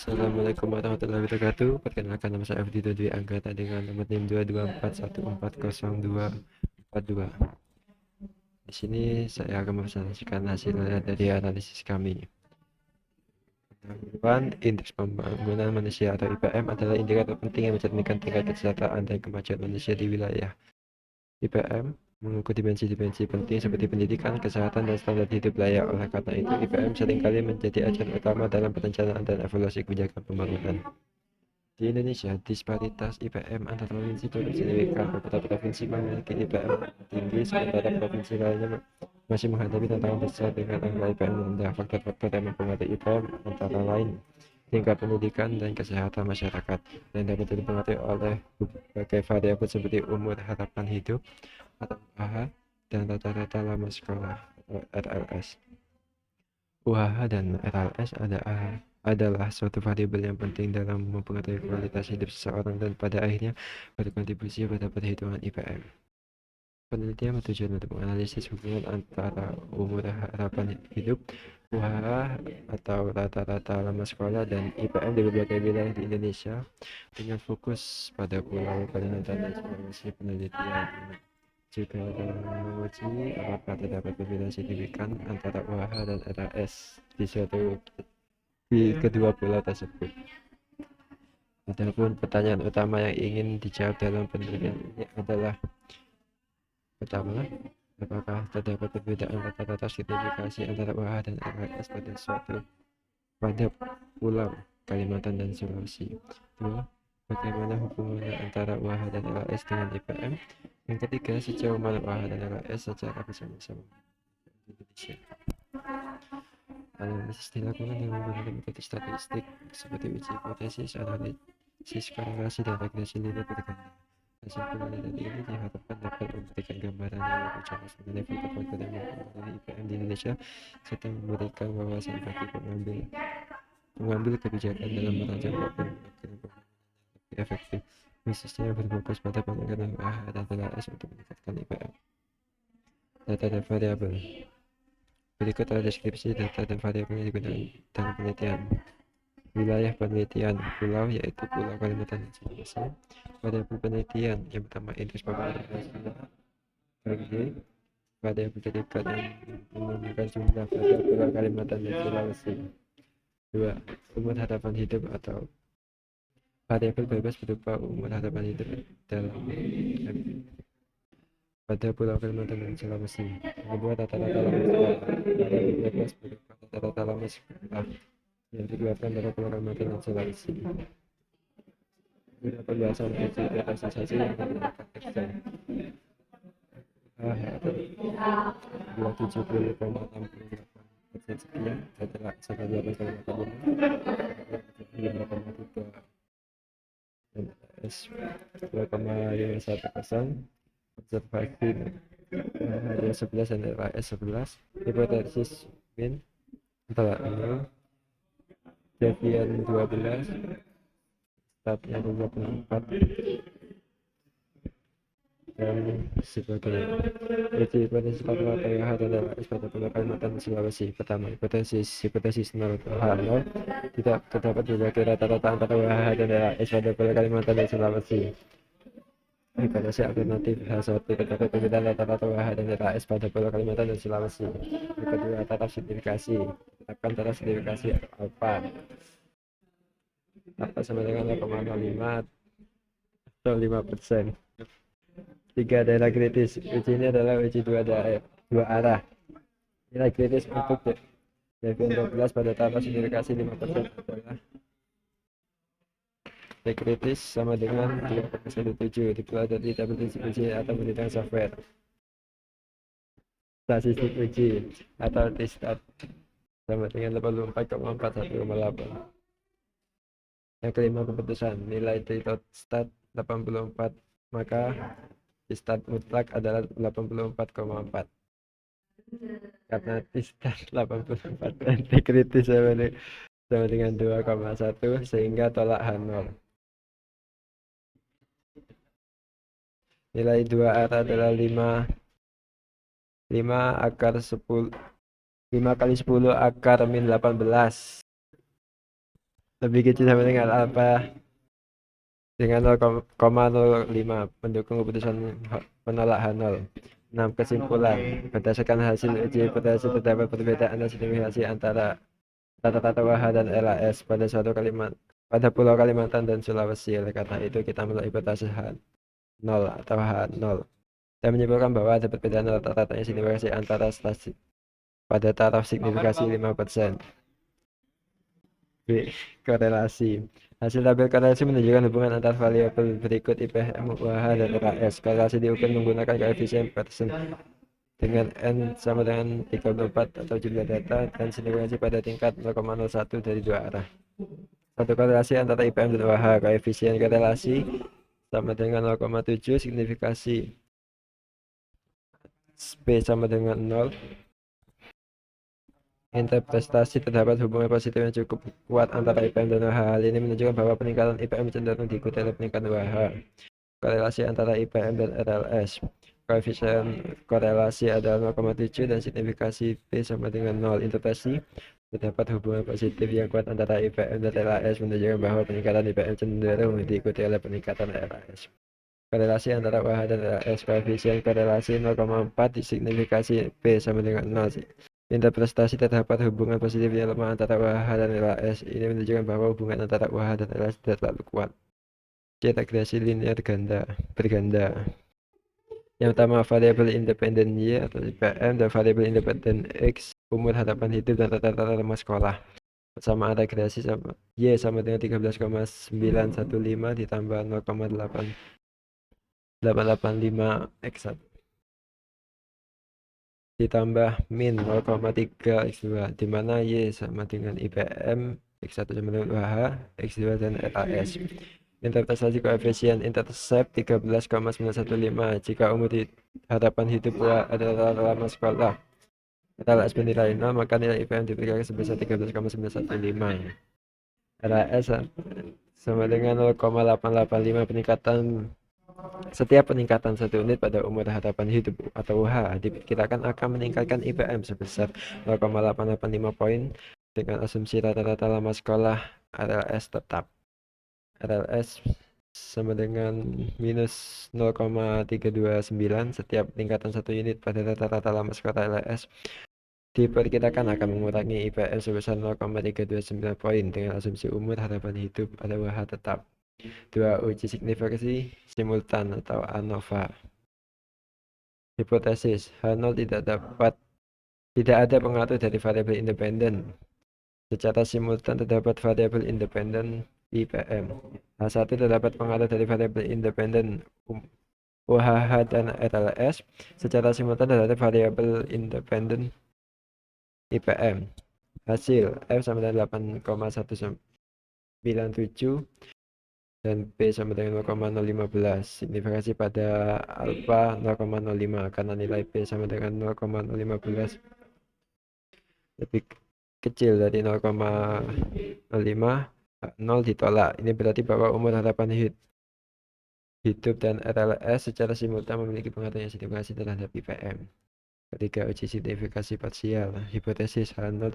Assalamualaikum warahmatullahi wabarakatuh. Perkenalkan, nama saya Afdi Dwi Anggata dengan nomor NIM 224144242. Di sini saya akan mempresentasikan hasilnya dari analisis kami. Indeks pembangunan manusia atau IPM adalah indikator penting yang mencerminkan tingkat kesejahteraan dan kemajuan manusia di wilayah. IPM mengukur dimensi-dimensi penting seperti pendidikan, kesehatan, dan standar hidup layak. Oleh karena itu, IPM seringkali menjadi acuan utama dalam perencanaan dan evaluasi kebijakan pembangunan. Di Indonesia, disparitas IPM antar provinsi cukup signifikan. Beberapa provinsi memiliki IPM tinggi, sementara provinsi lainnya masih menghadapi tantangan besar dengan angka IPM rendah. Faktor-faktor yang mempengaruhi IPM antara lain tingkat pendidikan dan kesehatan masyarakat, dan dapat dipengaruhi oleh berbagai variabel seperti umur, harapan hidup atau UHH, dan rata-rata lama sekolah atau RLS. UHH dan RLS adalah suatu variabel yang penting dalam mempengaruhi kualitas hidup seseorang dan pada akhirnya berkontribusi pada perhitungan IPM. Penelitian bertujuan untuk menganalisis hubungan antara umur harapan hidup, UHH atau rata-rata lama sekolah, dan IPM di berbagai wilayah di Indonesia dengan fokus pada Pulau Kalimantan dan Sulawesi. Penelitian juga menguji apakah terdapat perbedaan signifikan antara UHH dan RAS di kedua pulau tersebut. Adapun pertanyaan utama yang ingin dijawab dalam penelitian ini adalah: pertama, apakah terdapat perbedaan rata-rata signifikasi antara UHH dan RAS pada pulau Kalimantan dan Sulawesi? Dua, bagaimana hubungan antara UHH dan RAS dengan IPM? Yang ketiga, sejauh mana UHH dan RAS secara bersama-sama di Indonesia? Analisis dilakukan dengan menggunakan metode statistik seperti uji hipotesis, analisis korelasi, dan regresi linear berganda. Hasil penelitian ini diharapkan dapat memberikan gambaran yang lebih jelas mengenai faktor-faktor yang mempengaruhi IPM di Indonesia serta memberikan wawasan bagi pengambil kebijakan dalam merancang program pembangunan lebih efektif, khususnya yang berfokus pada penanganan UHH dan RAS untuk meningkatkan IPM. Data dan variabel. Berikut adalah deskripsi data dan variabel yang digunakan dalam penelitian. Wilayah penelitian: pulau, yaitu Pulau Kalimantan dan Sulawesi. Variabel penelitian yang pertama, indeks pembangunan manusia (PPM). Variabel terdekat yang menunjukkan jumlah pada Pulau Kalimantan dan Sulawesi. 2. Umur harapan hidup atau variabel bebas berupa umur harapan hidup dalam pada Pulau Kalimantan dan Sulawesi. Yang kedua, rata-rata lama sekolah. Variabel bebas berupa rata-rata lama sekolah yang dikeluarkan dari Pulau Kalimantan dan Sulawesi. Guna pembahasan uji realisasi yang menggunakan Excel. Adalah 70,68% sekian, setelah 8,85, dan S 2,51%. Observasi hanya 11 dan RAS 11. Hipotesis min antara 0, devian 12, startnya 24, dan sebagainya. Uji hipotesis rata-rata UHH dan RAS pada Pulau Kalimantan dan Sulawesi. Pertama, hipotesis 0 H0, tidak terdapat berbagai rata-rata antara UHH dan RAS pada Pulau Kalimantan dan Sulawesi. Hipotesis alternatif H1, terdapat perbedaan rata-rata UHH dan RAS pada Pulau Kalimantan dan Sulawesi. Yang kedua, taraf signifikasi. Tetapkan taraf signifikasi alfa sama dengan 0,05 atau 5%. 3. Daerah kritis. Uji ini adalah uji dua arah. Nilai kritis untuk devian 12 pada taraf signifikasi 5% adalah nilai kritis sama dengan 2,17, diperoleh dari tabel uji atau penelitian software. Statistik uji atau T-stat sama dengan 84,41,8. Yang kelima, keputusan. Nilai T-stat 84, maka T-stat mutlak adalah 84,4. Karena T-stat 84 dan T kritis sama dengan 2,1, sehingga tolak H0. Nilai dua arah adalah 5 akar 10, 5 kali 10 akar min 18. lebih kecil sama dengan alfa dengan 0,05 mendukung keputusan menolak H0. 6. Kesimpulan. Berdasarkan hasil uji hipotesis terdapat perbedaan signifikasi antara rata-rata WH dan LAS pada Pulau Kalimantan dan Sulawesi. Oleh karena itu kita menolak hipotesis H0 atau H0 dan menyimpulkan bahwa ada perbedaan rata-ratanya signifikasi antara stasiun pada taraf signifikasi 5%. B. Korelasi. Hasil tabel korelasi menunjukkan hubungan antar variabel berikut IPM, UH, dan RAS. Korelasi diukur menggunakan koefisien Pearson dengan N sama dengan 34 atau jumlah data dan signifikansi pada tingkat 0,01 dari dua arah. Satu korelasi antara IPM dan UH. Koefisien korelasi sama dengan 0,7, signifikasi P sama dengan 0. Interpretasi terdapat hubungan positif yang cukup kuat antara IPM dan UH. Hal ini menunjukkan bahwa peningkatan IPM cenderung diikuti oleh peningkatan UH. Korelasi antara IPM dan RLS. Koefisien korelasi adalah 0,7 dan signifikasi P sama dengan 0. Interpretasi terdapat hubungan positif yang kuat antara IPM dan RLS menunjukkan bahwa peningkatan IPM cenderung diikuti oleh peningkatan RLS. Korelasi antara UH dan RLS. Koefisien korelasi 0,4, signifikasi P sama dengan 0. Interpretasi terdapat hubungan positif yang lemah antara UH dan LAS. Ini menunjukkan bahwa hubungan antara UH dan LAS tidak terlalu kuat. C. Regresi linear berganda. Yang pertama, variabel independen Y atau IPM dan variabel independen X, umur harapan hidup dan rata-rata lama sekolah. Persamaan regresi sama Y sama dengan 13,915 ditambah 0,885 X1 ditambah min 0,3 X2, di mana Y sama dengan IPM, X1 sama dengan UH, X2 dan RAS. Interpretasi koefisien intercept 13,915 jika umur harapan hidup adalah lama sekolah. RAS bernilai 0, maka nilai IPM diperkirakan sebesar 13,915. RAS sama dengan 0,885. Setiap peningkatan 1 unit pada umur harapan hidup atau UH diperkirakan akan meningkatkan IPM sebesar 0,885 poin dengan asumsi rata-rata lama sekolah RLS tetap. RLS sama dengan minus 0,329. Setiap peningkatan 1 unit pada rata-rata lama sekolah RLS diperkirakan akan mengurangi IPM sebesar 0,329 poin dengan asumsi umur harapan hidup atau UH tetap. 2. Uji signifikasi simultan atau ANOVA. Hipotesis H0 tidak ada pengaruh dari variabel independen. Secara simultan terdapat variabel independen IPM. H1 terdapat pengaruh dari variabel independen UHH dan RLS. Secara simultan terdapat variabel independen IPM. Hasil F sama dengan 8,197 dan P sama dengan 0,015. Signifikasi pada alfa 0,05 karena nilai P sama dengan 0,015 lebih kecil dari 0,05. 0 ditolak. Ini berarti bahwa umur harapan hidup dan RLS secara simultan memiliki pengaruh yang signifikan terhadap IPM. Ketiga, uji signifikasi parsial. Hipotesis H0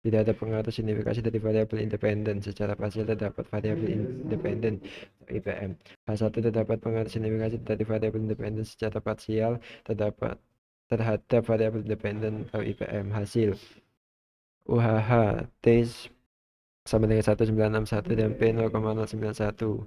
tidak ada pengaruh signifikasi dari variabel independen. Secara parsial terdapat variabel independen IPM. H1 terdapat pengaruh signifikasi dari variabel independen secara parsial terhadap variabel independen atau IPM. Hasil UHH T sama dengan 1961 dan P 0,091.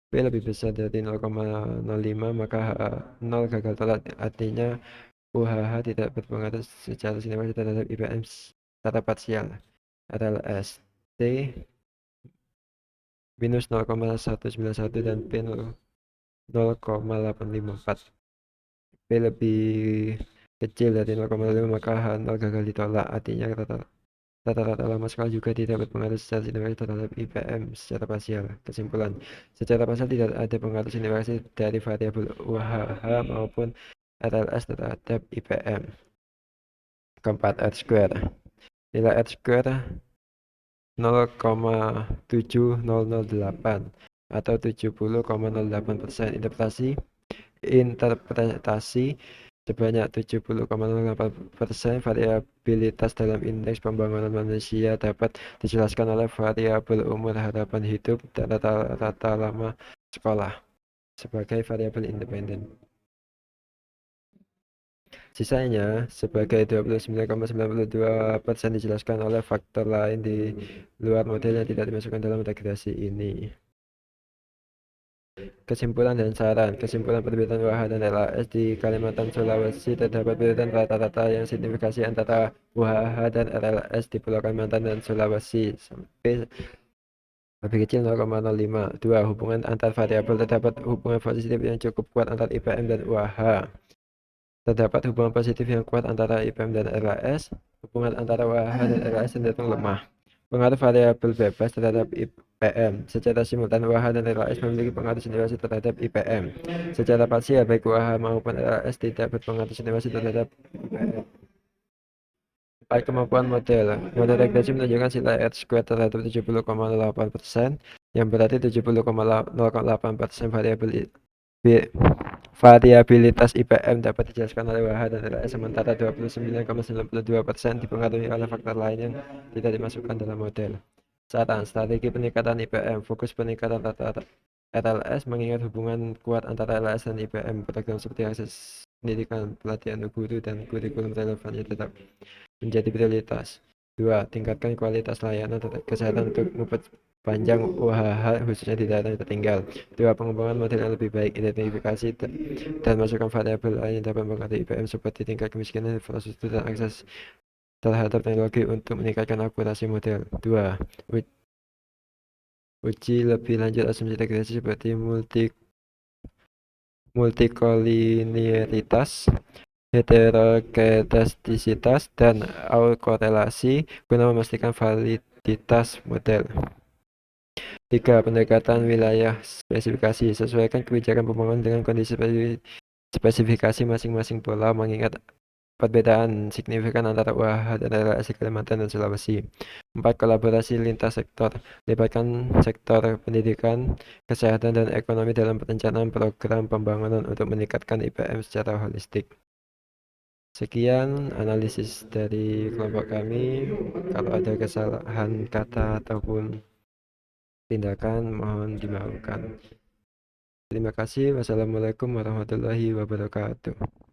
P lebih besar dari 0,05, maka H0 gagal tolak. Artinya UHH tidak berpengaruh secara signifikan terhadap IPM secara parsial. RLS T minus 0,191 dan P 0,854. P lebih kecil dari 0,5, maka H0 gagal ditolak. Artinya rata-rata lama sekolah juga tidak berpengaruh secara signifikan terhadap IPM secara parsial. Kesimpulan, secara parsial tidak ada pengaruh signifikan dari variabel UHH maupun RLS terhadap IPM. Keempat, R-square. Nilai R-square 0,7008 atau 70,08%. Interpretasi sebanyak 70,08%. Variabilitas dalam indeks pembangunan manusia dapat dijelaskan oleh variabel umur, harapan hidup, dan rata-rata lama sekolah sebagai variabel independen. Sisanya sebagai 29,92% dijelaskan oleh faktor lain di luar model yang tidak dimasukkan dalam regresi ini. Kesimpulan dan saran. Kesimpulan penelitian WH dan LAS di Kalimantan Sulawesi terdapat perbedaan rata-rata yang signifikasi antara WH dan LAS di Pulau Kalimantan dan Sulawesi sampai lebih kecil 0,05. 2. Hubungan antar variabel. Terdapat hubungan positif yang cukup kuat antara IPM dan WH. Terdapat hubungan positif yang kuat antara IPM dan LAS. Hubungan antara WH dan LAS cenderung lemah. Pengaruh variabel bebas terhadap IPM. Secara simultan, WH dan LAS memiliki pengaruh signifikan terhadap IPM. Secara parsial, baik WH maupun LAS tidak berpengaruh signifikan terhadap IPM. 4. Kemampuan model. Model regresi menunjukkan nilai R-squared terhadap 70,08%, yang berarti 70,08% variabilitas IPM dapat dijelaskan oleh WH dan LAS, sementara 29,92% dipengaruhi oleh faktor lain yang tidak dimasukkan dalam model. Saran, strategi peningkatan IPM, fokus peningkatan rata-rata RLS, mengingat hubungan kuat antara LAS dan IPM. Program seperti akses pendidikan, pelatihan guru, dan kurikulum relevannya tetap menjadi prioritas. 2. Tingkatkan kualitas layanan kesehatan untuk memperpanjang UHH khususnya di daerah yang tertinggal. 2. Pengembangan model yang lebih baik, identifikasi dan masukkan variabel lain yang dapat mempengaruhi IPM seperti tingkat kemiskinan, infrastruktur, dan akses terhadap teknologi untuk meningkatkan akurasi model. 2. Uji lebih lanjut asumsi regresi seperti multikolinialitas, heterokedastisitas, dan autokorelasi guna memastikan validitas model. 3. Pendekatan wilayah spesifikasi. Sesuaikan kebijakan pembangunan dengan kondisi spesifikasi masing-masing pulau, mengingat perbedaan signifikan antara WH dan LAS di Kalimantan dan Sulawesi. 4. Kolaborasi lintas sektor. Libatkan sektor pendidikan, kesehatan, dan ekonomi dalam perencanaan program pembangunan untuk meningkatkan IPM secara holistik. Sekian analisis dari kelompok kami. Kalau ada kesalahan kata ataupun tindakan, mohon dimaafkan. Terima kasih. Wassalamualaikum warahmatullahi wabarakatuh.